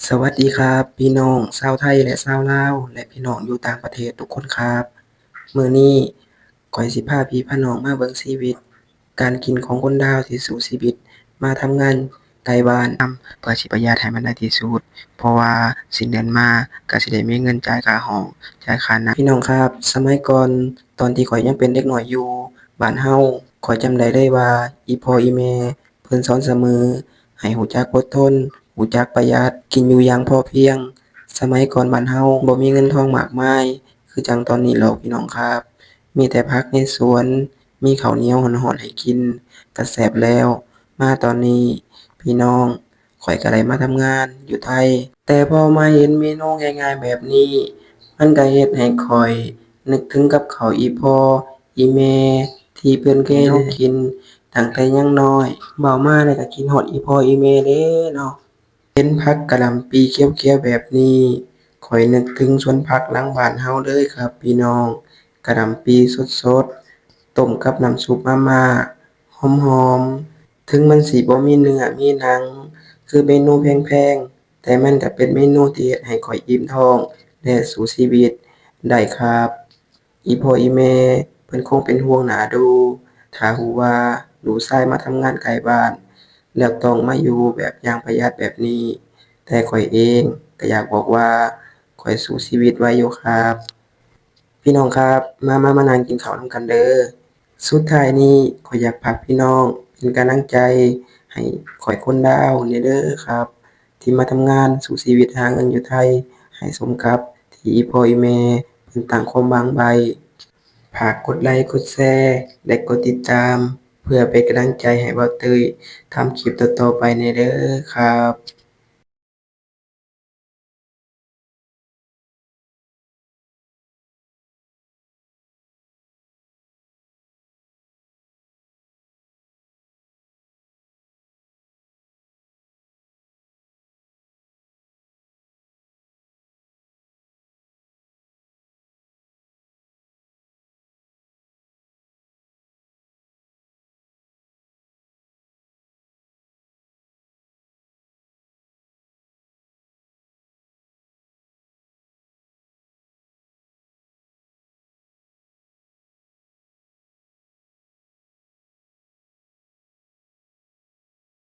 สวัสดีครับพี่น้องชาวไทยและชาวลาวและพี่น้องอยู่ต่างประเทศทุกคนครับมื้อนี้ข้อยสิพาพี่พาน้องมาเบิ่งชีวิตการกินของคนลาวที่สู้ชีวิตมาทำงานไกลบ้านเพื่อสิประหยัดให้มันได้ที่สุดเพราะว่าสิ้นเดือนมาก็สิได้มีเงินจ่ายค่าห้องจ่ายค่าน้ำพี่น้องครับสมัยก่อนตอนที่ข้อยยังเป็นเด็กน้อยอยู่บ้านเราข้อยจำได้เลยว่าอีพ่ออีแม่เพิ่นสอนเสมอ ให้รู้จักอดทนรู้จักประหยัดกินอยู่อย่างพอเพียงสมัยก่อนบ้านเราบ่มีเงินทองมากมายคือจั่งตอนนี้หรอกพี่น้องครับมีแต่ผักในสวนมีข้าวเหนียวร้อนๆให้กินก็แซ่บแล้วมาตอนนี้พี่น้องข้อยก็ได้มาทำงานอยู่ไทยแต่พอมาเห็นเมนูง่ายๆแบบนี้มันก็เฮ็ดให้ข้อยนึกถึงกับข้าวอีพ่ออีแม่ที่เพิ่นเคยเฮ็ดให้เรากิน ตั้งแต่ยังน้อยเว้ามาแล้วก็คิดฮอดอีพ่ออีแม่เด้เนาะเห็นผักกะหล่ำปีเขียวๆแบบนี้ข้อยนึกถึงสวนผักหลังบ้านเราเลยครับพี่น้องกะหล่ำปีสดๆต้มกับน้ำซุปมาม่าหอมๆถึงมันสิบ่มีเนื้อมีหนังคือเมนูแพงๆแต่มันก็เป็นเมนูที่เฮ็ดให้ข้อยอิ่มท้องและสู้ชีวิตได้ครับอีพ่ออีแม่เพิ่นคงเป็นห่วงน่าดู ถ้ารู้ว่าลูกชายมาทำงานไกลบ้านแล้วต้องมาอยู่แบบอย่างประหยัดแบบนี้แต่ข้อยเองก็อยากบอกว่าข้อยสู้ชีวิตไหวอยู่ครับพี่น้องครับมานั่งกินข้าวนำกันเด้อสุดท้ายนี้ข้อยอยากฝากพี่น้องเป็นกำลังใจให้ข้อยคนลาวนี้เด้อครับที่มาทำงานสู้ชีวิตหาเงินอยู่ไทยให้สมกับที่อีพ่ออีแม่เพิ่นตั้งความหวังไว้ ฝากกดไลค์กดแชร์และกดติดตามเพื่อเป็นกำลังใจให้เบาตุ้ยทำคลิปต่อๆไปในเด้อครับ